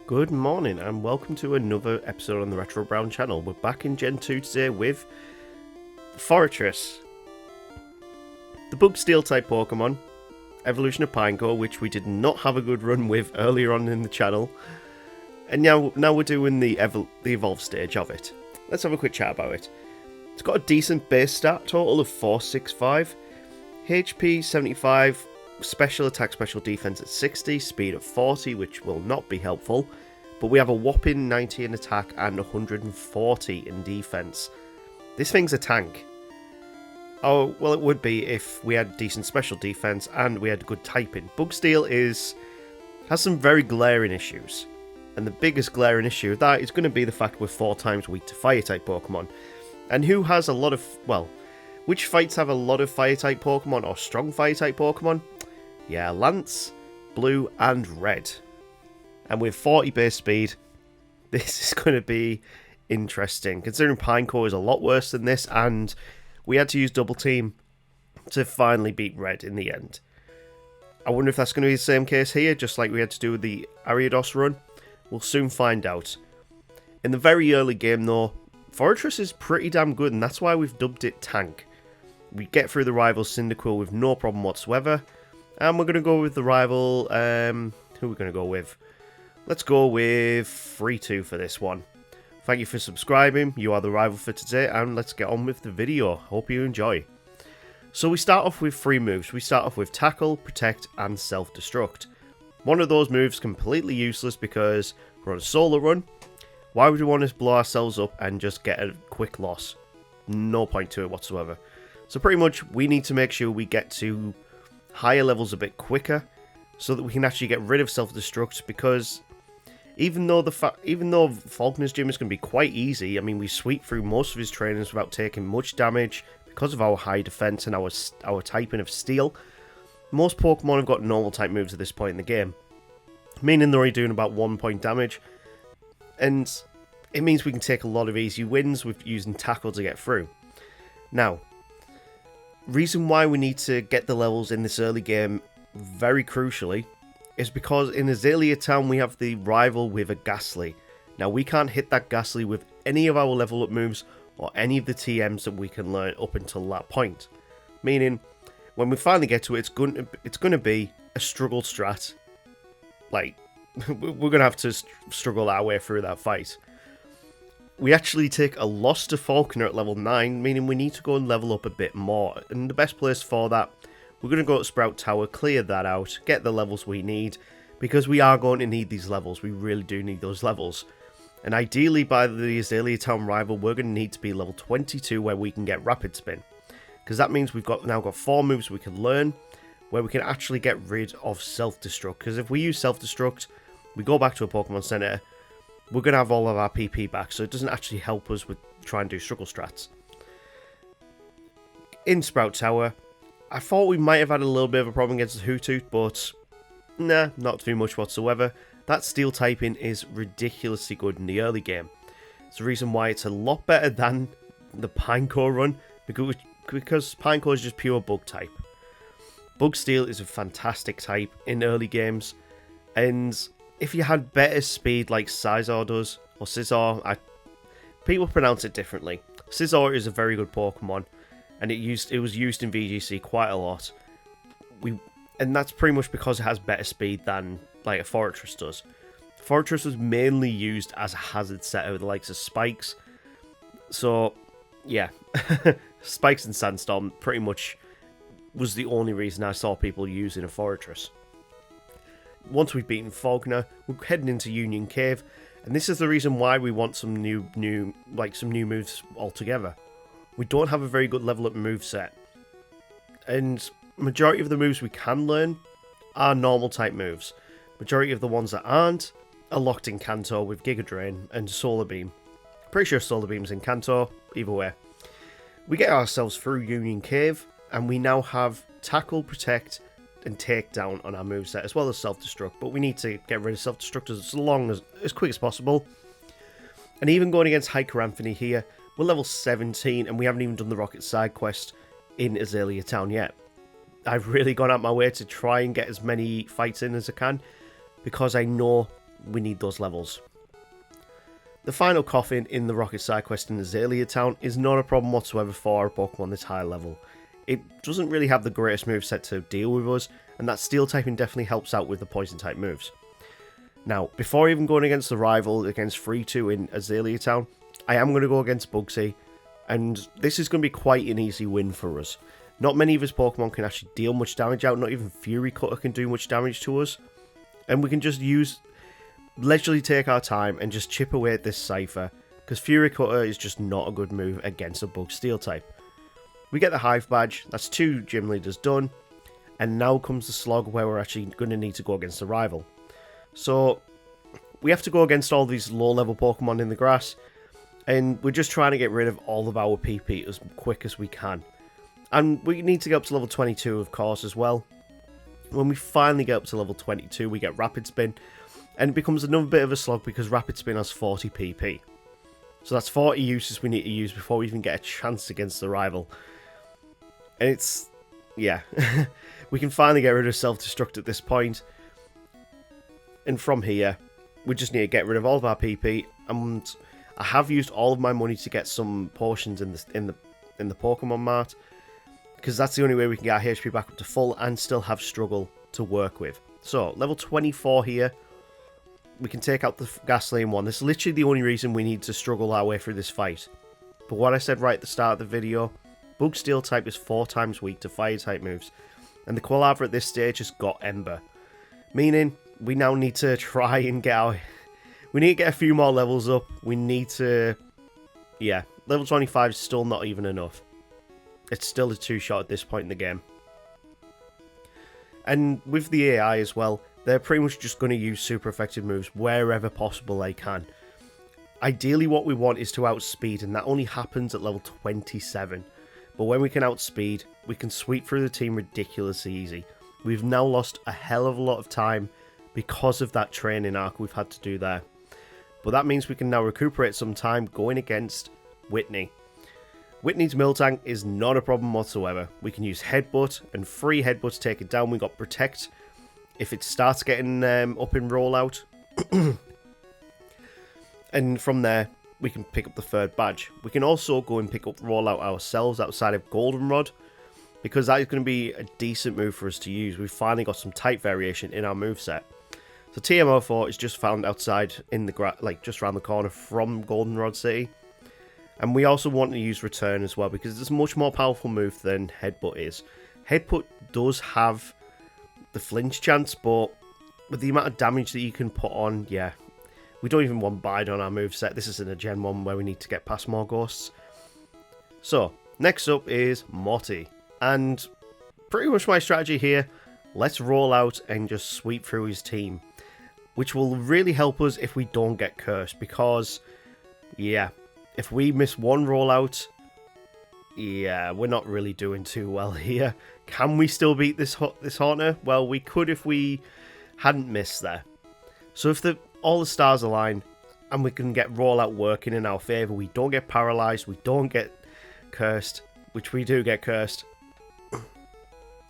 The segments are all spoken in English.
Good morning and welcome to another episode on the Retro Brown channel. We're back in Gen 2 today with Forretress, the Bug Steel type Pokemon, evolution of Pineco, which we did not have a good run with earlier on in the channel, and now we're doing the evolve stage of it. Let's have a quick chat about it. It's got a decent base stat total of 465, HP 75, special attack, special defense at 60, speed at 40, which will not be helpful, but we have a whopping 90 in attack and 140 in defense. This thing's a tank. Oh, well, it would be if we had decent special defense and we had good typing. Bug Steel has some very glaring issues, and the biggest glaring issue of that is going to be the fact we're 4 times weak to fire type Pokemon. And who has a lot of, well, which fights have a lot of fire type Pokemon or strong fire type Pokemon? Yeah, Lance, Blue, and Red. And with 40 base speed, this is going to be interesting, considering Pineco is a lot worse than this, and we had to use Double Team to finally beat Red in the end. I wonder if that's going to be the same case here, just like we had to do with the Ariados run. We'll soon find out. In the very early game, though, Forretress is pretty damn good, and that's why we've dubbed it Tank. We get through the rival Cyndaquil with no problem whatsoever. And we're going to go with the rival, who are we going to go with? Let's go with 3-2 for this one. Thank you for subscribing, you are the rival for today, and let's get on with the video. Hope you enjoy. So we start off with 3 moves. We start off with Tackle, Protect, and Self-Destruct. One of those moves completely useless because we're on a solo run. Why would we want to blow ourselves up and just get a quick loss? No point to it whatsoever. So pretty much we need to make sure we get to higher levels a bit quicker so that we can actually get rid of self-destruct, because even though Falconer's gym is going to be quite easy, I mean, we sweep through most of his trainings without taking much damage because of our high defense and our typing of steel. Most Pokemon have got normal type moves at this point in the game, meaning they're only doing about 1 point damage, and it means we can take a lot of easy wins with using Tackle to get through. Now, reason why we need to get the levels in this early game very crucially is because in Azalea Town we have the rival with a Ghastly. Now we can't hit that Ghastly with any of our level up moves or any of the TMs that we can learn up until that point. Meaning, when we finally get to it, it's going to be a struggle strat. Like, we're going to have to struggle our way through that fight. We actually take a loss to Falconer at level 9, meaning we need to go and level up a bit more. And the best place for that, we're going to go to Sprout Tower, clear that out, get the levels we need, because we are going to need these levels. We really do need those levels. And ideally, by the Azalea Town rival, we're going to need to be level 22 where we can get Rapid Spin. Because that means we've now got 4 moves we can learn, where we can actually get rid of Self-Destruct. Because if we use Self-Destruct, we go back to a Pokemon Center, we're going to have all of our PP back, so it doesn't actually help us with trying to do struggle strats. In Sprout Tower, I thought we might have had a little bit of a problem against the Hoothoot, but nah, not too much whatsoever. That steel typing is ridiculously good in the early game. It's the reason why it's a lot better than the Pineco run, because Pineco is just pure bug type. Bug Steel is a fantastic type in early games, and if you had better speed like Scizor does, or Scizor, people pronounce it differently. Scizor is a very good Pokemon, and it was used in VGC quite a lot. And that's pretty much because it has better speed than like a Forretress does. Forretress was mainly used as a hazard setter with the likes of Spikes. So, yeah, Spikes and Sandstorm pretty much was the only reason I saw people using a Forretress. Once we've beaten Falconer, we're heading into Union Cave, and this is the reason why we want some new moves altogether. We don't have a very good level up move set, and majority of the moves we can learn are normal type moves. Majority of the ones that aren't are locked in Kanto with Giga Drain and Solar Beam. Pretty sure Solar Beam's in Kanto, either way. We get ourselves through Union Cave, and we now have Tackle, Protect, and Takedown on our moveset, as well as Self-Destruct, but we need to get rid of Self-Destruct as quick as possible. And even going against Hiker Anthony here, we're level 17, and we haven't even done the Rocket side quest in Azalea Town yet. I've really gone out my way to try and get as many fights in as I can, because I know we need those levels. The final coffin in the Rocket Side quest in Azalea Town is not a problem whatsoever for our Pokemon this high level. It doesn't really have the greatest moveset to deal with us, and that Steel typing definitely helps out with the Poison type moves. Now, before even going against the rival, against 3-2 in Azalea Town, I am going to go against Bugsy, and this is going to be quite an easy win for us. Not many of his Pokemon can actually deal much damage out, not even Fury Cutter can do much damage to us, and we can just leisurely take our time and just chip away at this Cypher, because Fury Cutter is just not a good move against a Bug Steel type. We get the Hive Badge, that's 2 Gym Leaders done, and now comes the slog where we're actually going to need to go against the rival. So, we have to go against all these low level Pokemon in the grass, and we're just trying to get rid of all of our PP as quick as we can. And we need to get up to level 22 of course as well. When we finally get up to level 22 we get Rapid Spin, and it becomes another bit of a slog because Rapid Spin has 40 PP. So that's 40 uses we need to use before we even get a chance against the rival. And it's, yeah, we can finally get rid of Self-Destruct at this point. And from here, we just need to get rid of all of our PP. And I have used all of my money to get some potions in the Pokemon Mart, because that's the only way we can get our HP back up to full and still have struggle to work with. So, level 24 here. We can take out the Gasoline one. This is literally the only reason we need to struggle our way through this fight. But what I said right at the start of the video, Bug Steel type is 4 times weak to Fire type moves. And the Quilava at this stage has got Ember. Meaning, we now need to try and we need to get a few more levels up. We need to... Yeah, level 25 is still not even enough. It's still a 2-shot at this point in the game. And with the AI as well, they're pretty much just going to use super effective moves wherever possible they can. Ideally what we want is to outspeed, and that only happens at level 27. But when we can outspeed, we can sweep through the team ridiculously easy. We've now lost a hell of a lot of time because of that training arc we've had to do there. But that means we can now recuperate some time going against Whitney. Whitney's Miltank is not a problem whatsoever. We can use Headbutt and free Headbutt to take it down. We got Protect if it starts getting up in rollout. And from there, we can pick up the 3rd badge. We can also go and pick up rollout ourselves outside of Goldenrod, because that is going to be a decent move for us to use. We've finally got some type variation in our moveset. So TMO4 is just found outside in the just around the corner from Goldenrod City. And we also want to use Return as well, because it's a much more powerful move than Headbutt is. Headbutt does have the flinch chance, but with the amount of damage that you can put on, yeah, we don't even want Bide on our moveset. This isn't a Gen 1 where we need to get past more ghosts. So, next up is Morty. And pretty much my strategy here, let's roll out and just sweep through his team, which will really help us if we don't get cursed, because, yeah, if we miss one rollout, yeah, we're not really doing too well here. Can we still beat this Haunter? Well, we could if we hadn't missed there. So if all the stars align and we can get rollout working in our favour, we don't get paralysed, we don't get cursed, which we do get cursed,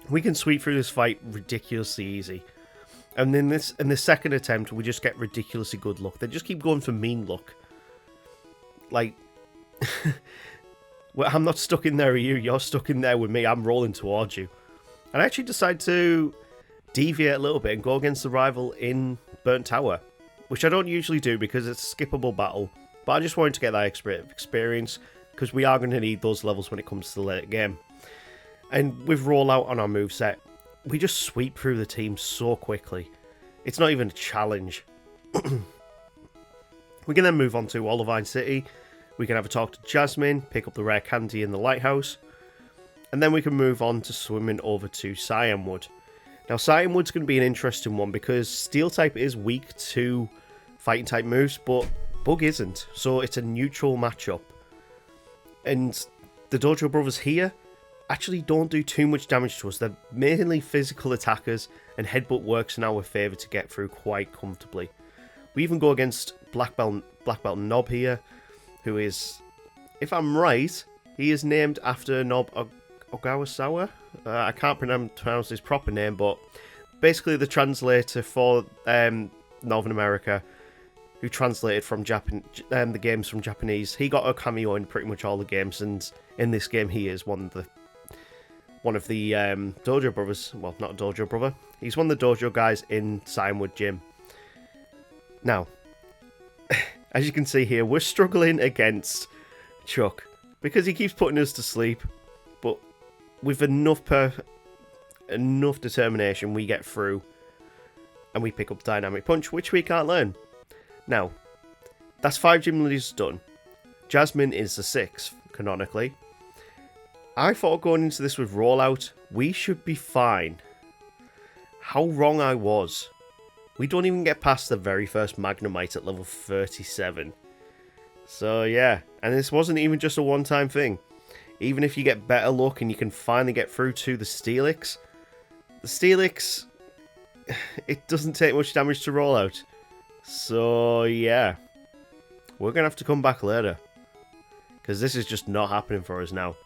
we can sweep through this fight ridiculously easy. And in the second attempt, we just get ridiculously good luck. They just keep going for mean luck. Like, well, I'm not stuck in there with you, you're stuck in there with me, I'm rolling towards you. And I actually decided to deviate a little bit and go against the rival in Burnt Tower, which I don't usually do because it's a skippable battle, but I just wanted to get that experience, because we are going to need those levels when it comes to the late game. And with rollout on our moveset, we just sweep through the team so quickly. It's not even a challenge. We can then move on to Olivine City. We can have a talk to Jasmine, pick up the rare candy in the lighthouse, and then we can move on to swimming over to Cyanwood. Now, Cyanwood's going to be an interesting one because Steel type is weak to fighting type moves, but Bug isn't, so it's a neutral matchup. And the Dojo Brothers here actually don't do too much damage to us. They're mainly physical attackers, and Headbutt works in our favour to get through quite comfortably. We even go against Black Belt Nob here, who is, if I'm right, he is named after Nob Ogawasawa. I can't pronounce his proper name, but basically the translator for Northern America, who translated from the games from Japanese. He got a cameo in pretty much all the games, and in this game he is one of the dojo brothers. Well, not a dojo brother. He's one of the dojo guys in Cinewood Gym. Now, as you can see here, we're struggling against Chuck because he keeps putting us to sleep, but with enough determination, we get through and we pick up Dynamic Punch, which we can't learn. Now, that's 5 gym leaders done. Jasmine is the 6th, canonically. I thought going into this with Rollout, we should be fine. How wrong I was. We don't even get past the very first Magnemite at level 37. So yeah, and this wasn't even just a one-time thing. Even if you get better luck and you can finally get through to the Steelix, it doesn't take much damage to Rollout. So yeah, we're going to have to come back later, because this is just not happening for us now.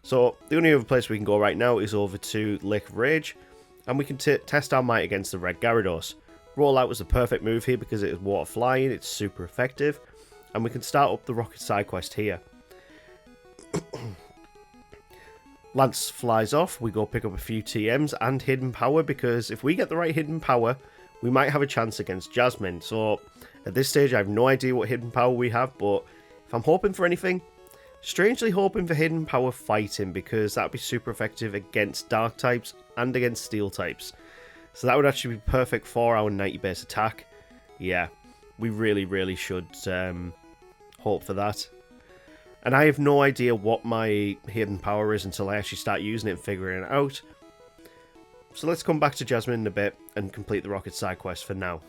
So the only other place we can go right now is over to Lake of Rage, and we can test our might against the Red Gyarados. Rollout was the perfect move here because it is water flying, it's super effective, and we can start up the Rocket side quest here. Lance flies off, we go pick up a few TMs and Hidden Power, because if we get the right Hidden Power, we might have a chance against Jasmine. So at this stage I have no idea what Hidden Power we have, but if I'm hoping for anything, strangely hoping for Hidden Power Fighting, because that would be super effective against Dark types and against Steel types. So that would actually be perfect for our 90 base attack. Yeah, we really should hope for that. And I have no idea what my Hidden Power is until I actually start using it and figuring it out. So let's come back to Jasmine in a bit and complete the Rocket side quest for now.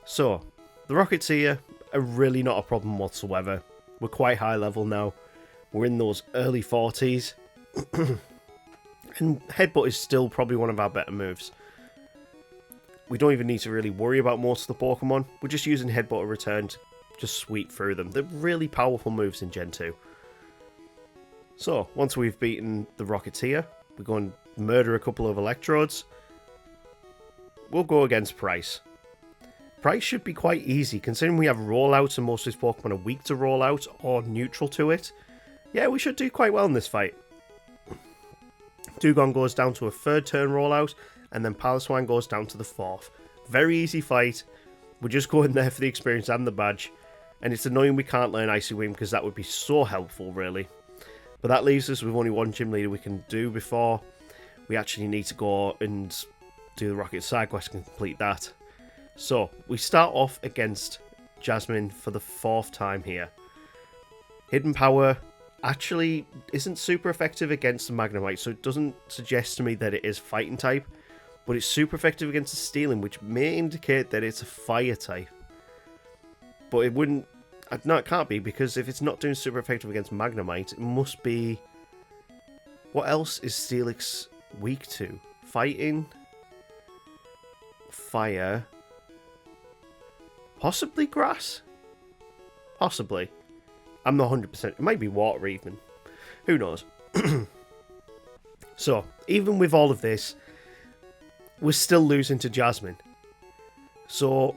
So, the Rockets here are really not a problem whatsoever. We're quite high level now. We're in those early 40s. And Headbutt is still probably one of our better moves. We don't even need to really worry about most of the Pokemon. We're just using Headbutt to return to just sweep through them. They're really powerful moves in Gen 2. So, once we've beaten the Rockets here, we go and murder a couple of Electrodes. We'll go against Price. Price should be quite easy, considering we have Rollouts and most of his Pokemon are weak to Rollout or neutral to it. Yeah, we should do quite well in this fight. Dugong goes down to a 3rd turn Rollout, and then Piloswine goes down to the 4th. Very easy fight. We're just going there for the experience and the badge. And it's annoying we can't learn Icy Wind, because that would be so helpful, really. But that leaves us with only one gym leader we can do before we actually need to go and do the Rocket side quest and complete that. So, we start off against Jasmine for the 4th time here. Hidden Power actually isn't super effective against the Magnemite, so it doesn't suggest to me that it is fighting type, but it's super effective against the Stealing, which may indicate that it's a fire type. But it wouldn't... No, it can't be, because if it's not doing super effective against Magnemite, it must be... What else is Steelix weak to? Fighting? Fire? Possibly Grass? Possibly. I'm not 100%. It might be Water even. Who knows? So, even with all of this, we're still losing to Jasmine. So...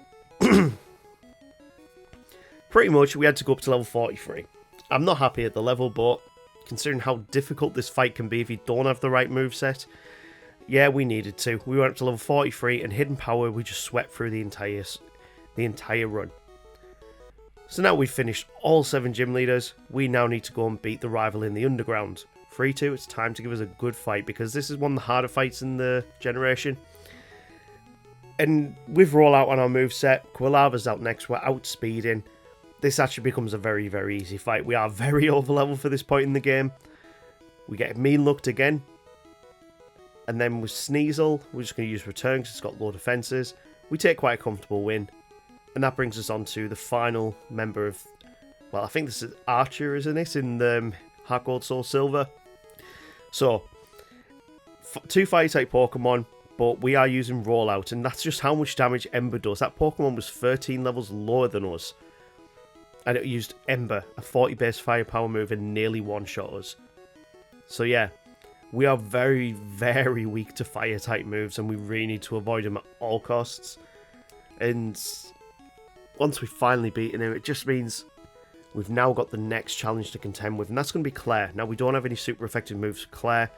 Pretty much, we had to go up to level 43. I'm not happy at the level, but considering how difficult this fight can be if you don't have the right moveset, yeah, we needed to. We went up to level 43, and Hidden Power, we just swept through the entire run. So now we've finished all 7 gym leaders, we now need to go and beat the rival in the Underground. 3-2, it's time to give us a good fight, because this is one of the harder fights in the generation. And with Rollout on our moveset, Quilava's out next, we're outspeeding. This actually becomes a very easy fight. We are very over level for this point in the game. We get mean looked again. And then with Sneasel, we're just going to use Return because it's got low defenses. We take quite a comfortable win. And that brings us on to the final member of... Well, I think this is Archer, isn't it? In the Heart Gold Soul Silver. So, 2 fire-type Pokemon, but we are using Rollout. And that's just how much damage Ember does. That Pokemon was 13 levels lower than us. And it used Ember, a 40 base firepower move, and nearly one-shot us. So yeah, we are very weak to fire-type moves, and we really need to avoid them at all costs. And once we've finally beaten him, it just means we've now got the next challenge to contend with, and that's going to be Claire. Now, we don't have any super effective moves for Claire.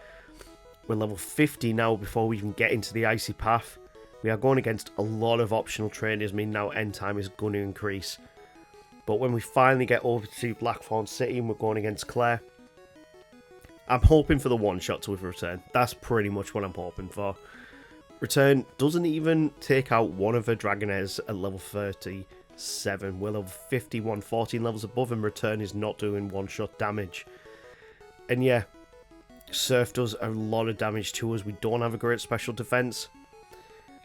We're level 50 now before we even get into the Icy Path. We are going against a lot of optional trainers, meaning now end time is going to increase. But when we finally get over to Blackthorn City and we're going against Claire, I'm hoping for the one-shot with Return. That's pretty much what I'm hoping for. Return doesn't even take out one of her Dragonairs at level 37. We're level 51, 14 levels above, and Return is not doing one-shot damage. And yeah, Surf does a lot of damage to us. We don't have a great special defense.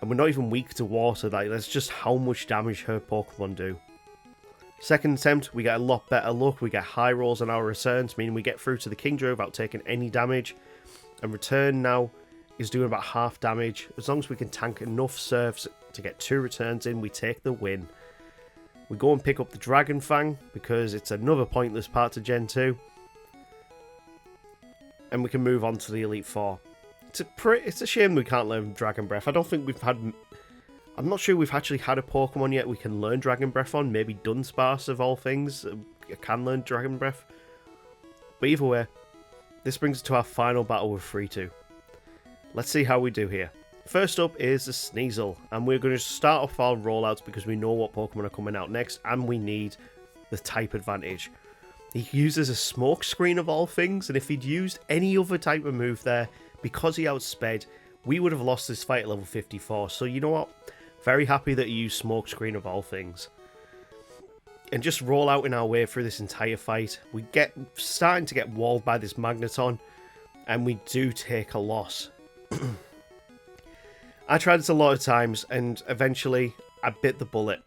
And we're not even weak to water. Like, that's just how much damage her Pokemon do. Second attempt, we get a lot better luck. We get high rolls on our returns, meaning we get through to the Kingdra without taking any damage. And Return now is doing about half damage. As long as we can tank enough Surfs to get 2 returns in, we take the win. We go and pick up the Dragon Fang because it's another pointless part to Gen 2. And we can move on to the Elite Four. It's a shame we can't learn Dragon Breath. I don't think we've had... I'm not sure we've actually had a Pokemon yet we can learn Dragon Breath on. Maybe Dunsparce of all things can learn Dragon Breath. But either way, this brings us to our final battle with 3-2. Let's see how we do here. First up is the Sneasel, and we're going to start off our rollouts because we know what Pokemon are coming out next, and we need the type advantage. He uses a smoke screen of all things, and if he'd used any other type of move there, because he outsped, we would have lost this fight at level 54. So you know what? Very happy that he used smoke screen of all things. And just roll out in our way through this entire fight. We get starting to get walled by this Magneton, and we do take a loss. I tried this a lot of times, and eventually I bit the bullet.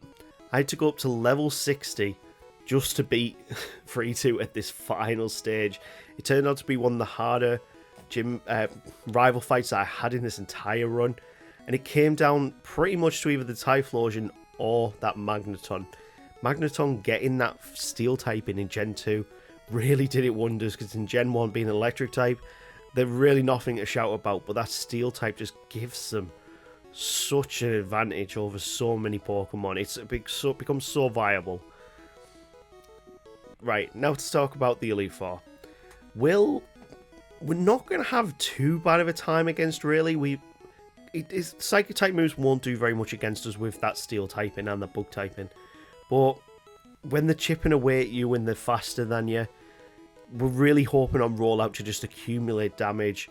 I had to go up to level 60 just to beat 3-2 at this final stage. It turned out to be one of the harder rival fights I had in this entire run, and it came down pretty much to either the Typhlosion or that Magneton. Magneton getting that Steel typing in Gen 2 really did it wonders, because in Gen 1 being an Electric type, they're really nothing to shout about, but that Steel type just gives them such an advantage over so many Pokemon. It becomes so viable. Right, now to talk about the Elite Four. We're not going to have too bad of a time against, really. Psychic type moves won't do very much against us with that Steel typing and the Bug typing. But when they're chipping away at you and they're faster than you, we're really hoping on rollout to just accumulate damage.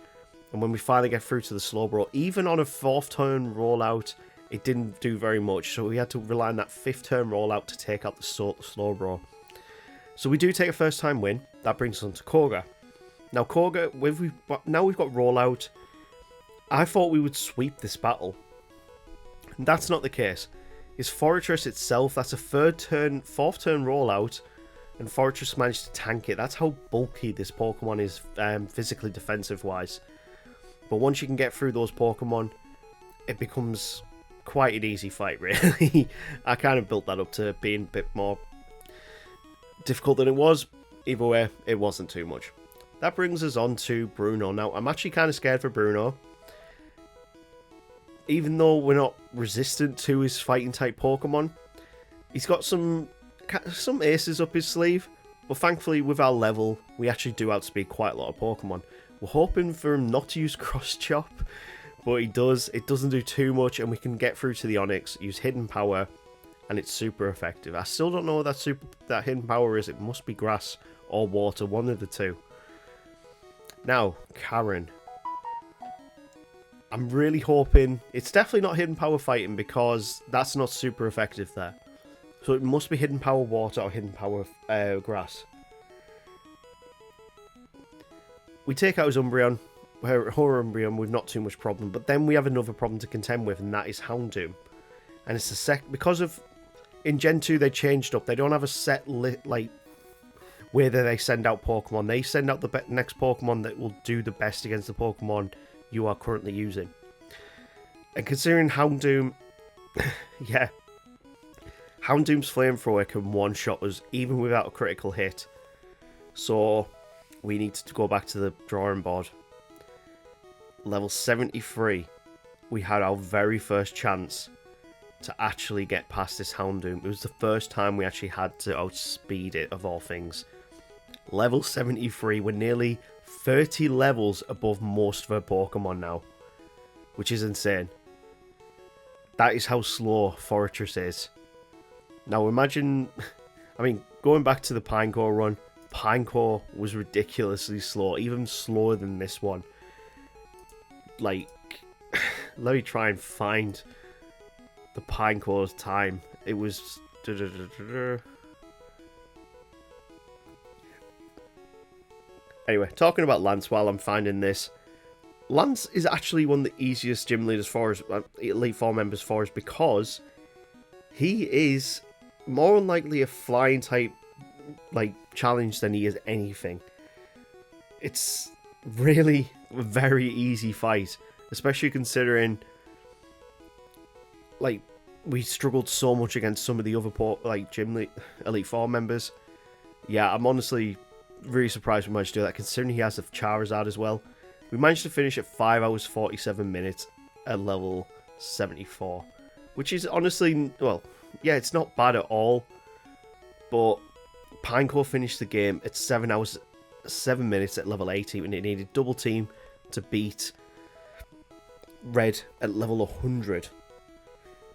And when we finally get through to the Slowbro, even on a 4th turn rollout, it didn't do very much. So we had to rely on that 5th turn rollout to take out the Slowbro. So we do take a first time win. That brings us on to Koga. Now Koga, now we've got rollout. I thought we would sweep this battle. And that's not the case. It's Forretress itself. That's a 4th turn rollout. And Forretress managed to tank it. That's how bulky this Pokemon is physically defensive wise. But once you can get through those Pokemon, it becomes quite an easy fight, really. I kind of built that up to being a bit more difficult than it was. Either way, it wasn't too much. That brings us on to Bruno. Now, I'm actually kind of scared for Bruno. Even though we're not resistant to his fighting type Pokemon, he's got some aces up his sleeve. But thankfully, with our level, we actually do outspeed quite a lot of Pokemon. We're hoping for him not to use Cross Chop, but he does. It doesn't do too much, and we can get through to the Onix, use Hidden Power, and it's super effective. I still don't know what that Hidden Power is. It must be Grass or Water, one of the two. Now, Karen. I'm really hoping... It's definitely not Hidden Power Fighting, because that's not super effective there. So it must be Hidden Power Water or Hidden Power Grass. We take out his Umbreon, her Umbreon with not too much problem, but then we have another problem to contend with, and that is Houndoom. And it's the because of... In Gen 2 they changed up. They don't have a set way that they send out Pokemon. They send out the next Pokemon that will do the best against the Pokemon you are currently using. And considering Houndoom... yeah. Houndoom's Flamethrower can one-shot us even without a critical hit. So we need to go back to the drawing board. Level 73. We had our very first chance to actually get past this Houndoom. It was the first time we actually had to outspeed it, of all things. Level 73, we're nearly 30 levels above most of our Pokemon now, which is insane. That is how slow Forretress is. Now imagine, I mean, going back to the Pinecore run, Pinecore was ridiculously slow, even slower than this one. Like, let me try and find the Pinecore's time. It was... Anyway, talking about Lance while I'm finding this. Lance is actually one of the easiest gym leaders for us, Elite Four members for us, because he is more unlikely a flying type like challenge than he is anything. It's really a very easy fight, especially considering like we struggled so much against some of the other Elite Four members. Yeah, I'm honestly really surprised we managed to do that, considering he has a Charizard as well. We managed to finish at 5 hours 47 minutes at level 74, which is honestly, well, yeah, it's not bad at all. But Pinecore finished the game at 7 hours 7 minutes at level 80, and it needed double team to beat Red at level 100.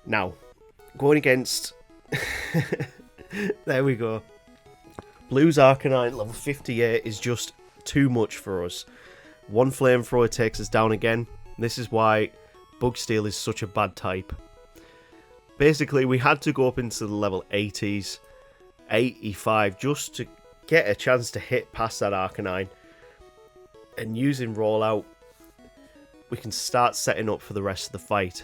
Now, going against... there we go. Blue's Arcanine level 58 is just too much for us. One Flamethrower takes us down again. This is why Bug Steel is such a bad type. Basically, we had to go up into the level 80s, 85, just to get a chance to hit past that Arcanine. And using Rollout, we can start setting up for the rest of the fight.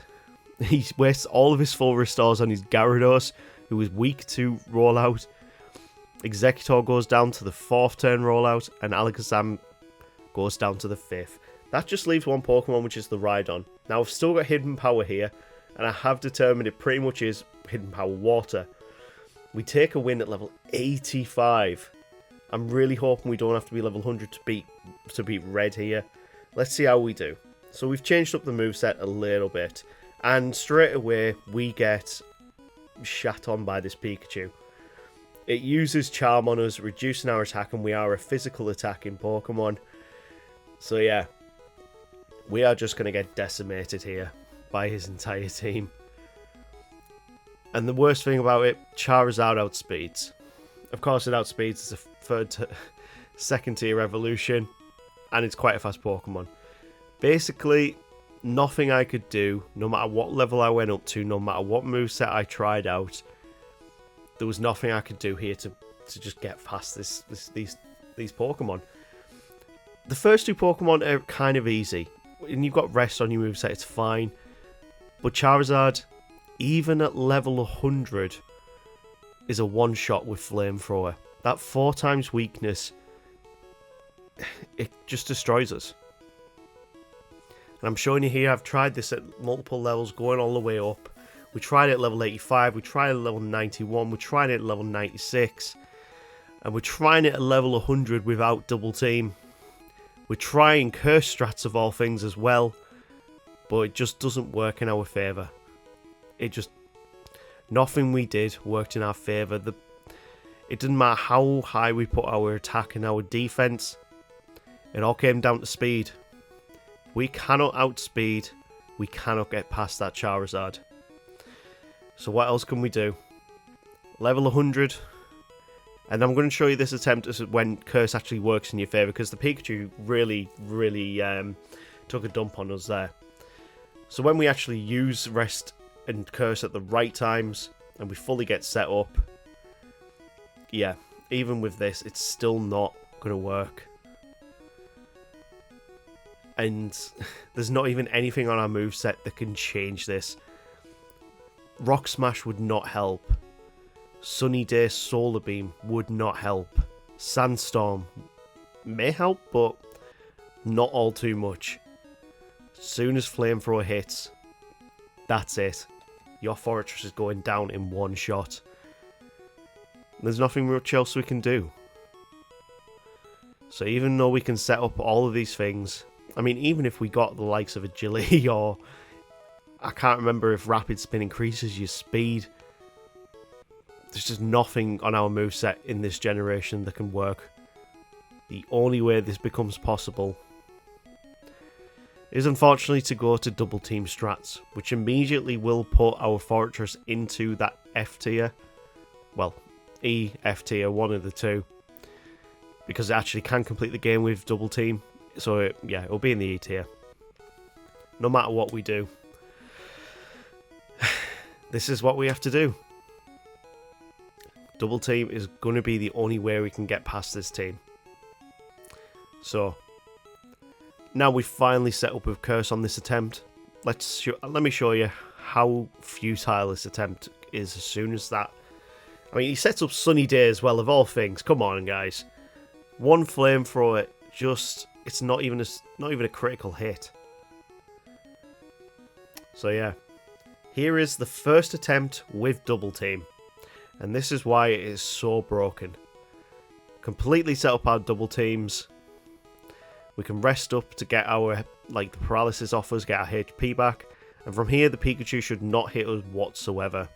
He wastes all of his full restores on his Gyarados, who is weak to Rollout. Executor goes down to the 4th turn Rollout, and Alakazam goes down to the 5th. That just leaves one Pokemon, which is the Rhydon. Now, I've still got Hidden Power here, and I have determined it pretty much is Hidden Power Water. We take a win at level 85. I'm really hoping we don't have to be level 100 to beat Red here. Let's see how we do. So we've changed up the moveset a little bit, and straight away we get shat on by this Pikachu. It uses Charm on us, reducing our attack, and we are a physical attacking Pokemon. So yeah, we are just going to get decimated here by his entire team. And the worst thing about it, Charizard outspeeds. Of course it outspeeds, it's a second tier evolution, and it's quite a fast Pokemon. Basically, nothing I could do, no matter what level I went up to, no matter what moveset I tried out, there was nothing I could do here to just get past these Pokemon. The first two Pokemon are kind of easy. And you've got rest on your moveset, it's fine. But Charizard, even at level 100, is a one-shot with Flamethrower. That 4 times weakness, it just destroys us. And I'm showing you here, I've tried this at multiple levels, going all the way up. We tried it at level 85, we tried it at level 91, we tried it at level 96. And we're trying it at level 100 without double team. We're trying curse strats of all things as well, but it just doesn't work in our favour. Nothing we did worked in our favour. It didn't matter how high we put our attack and our defence, it all came down to speed. We cannot outspeed, we cannot get past that Charizard. So what else can we do? Level 100. And I'm going to show you this attempt as when Curse actually works in your favour, because the Pikachu really took a dump on us there. So when we actually use Rest and Curse at the right times, and we fully get set up, yeah, even with this, it's still not going to work. And there's not even anything on our moveset that can change this. Rock Smash would not help. Sunny Day Solar Beam would not help. Sandstorm may help, but not all too much. As soon as Flamethrower hits, that's it. Your Forretress is going down in one shot. There's nothing much else we can do. So even though we can set up all of these things, I mean, even if we got the likes of Agility or I can't remember if rapid spin increases your speed. There's just nothing on our moveset in this generation that can work. The only way this becomes possible is unfortunately to go to double team strats, which immediately will put our Forretress into that F tier. Well, E, F tier, one of the two. Because it actually can complete the game with double team. So yeah, it'll be in the E tier. No matter what we do. This is what we have to do. Double team is going to be the only way we can get past this team. So, now we've finally set up with Curse on this attempt. Let me show you how futile this attempt is as soon as that. I mean, he sets up Sunny Day as well, of all things. Come on, guys. One flamethrower, just it's not even a critical hit. So yeah, here is the first attempt with double team. And this is why it is so broken. Completely set up our double teams. We can rest up to get our, the paralysis off us, get our HP back. And from here, the Pikachu should not hit us whatsoever.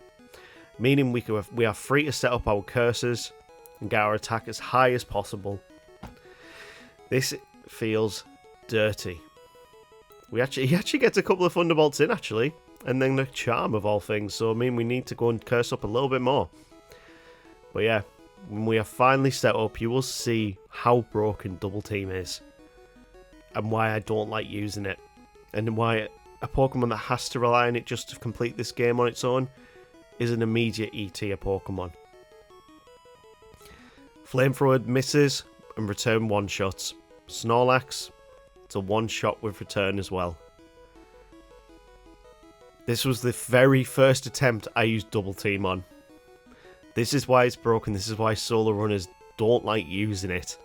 Meaning we are free to set up our curses and get our attack as high as possible. This feels dirty. He actually gets a couple of Thunderbolts in, actually. And then the Charm of all things. So, I mean, we need to go and curse up a little bit more. But yeah, when we are finally set up, you will see how broken double team is. And why I don't like using it. And why a Pokemon that has to rely on it just to complete this game on its own is an immediate E tier Pokemon. Flamethrower misses and return one-shots. Snorlax, it's a one-shot with return as well. This was the very first attempt I used double team on. This is why it's broken. This is why solo runners don't like using it.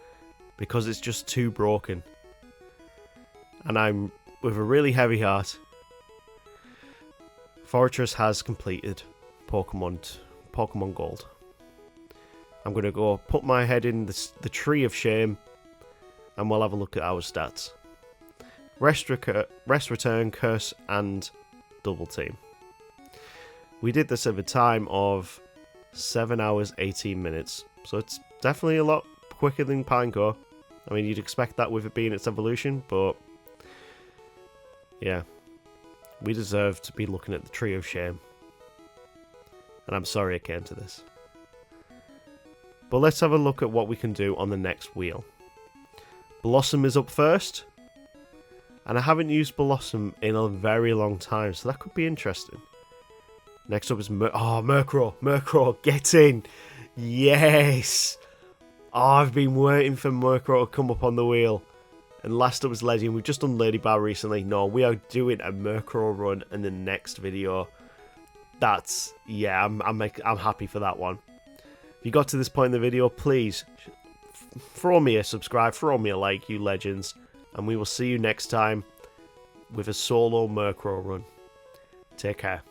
Because it's just too broken. And I'm, with a really heavy heart, Forretress has completed Pokemon Gold. I'm going to go put my head in the Tree of Shame, and we'll have a look at our stats. Rest, Return, Curse, and Double Team. We did this at a time of 7 hours, 18 minutes. So it's definitely a lot quicker than Pineco. I mean, you'd expect that with it being its evolution, but yeah. We deserve to be looking at the Tree of Shame. And I'm sorry it came to this. But let's have a look at what we can do on the next wheel. Blossom is up first. And I haven't used Blossom in a very long time, so that could be interesting. Next up is Murkrow. Murkrow, get in. Yes. Oh, I've been waiting for Murkrow to come up on the wheel. And last up was Legend. We've just done Lady Bar recently. No, we are doing a Murkrow run in the next video. That's, yeah, I'm happy for that one. If you got to this point in the video, please throw me a subscribe, throw me a like, you legends. And we will see you next time with a solo Murkrow run. Take care.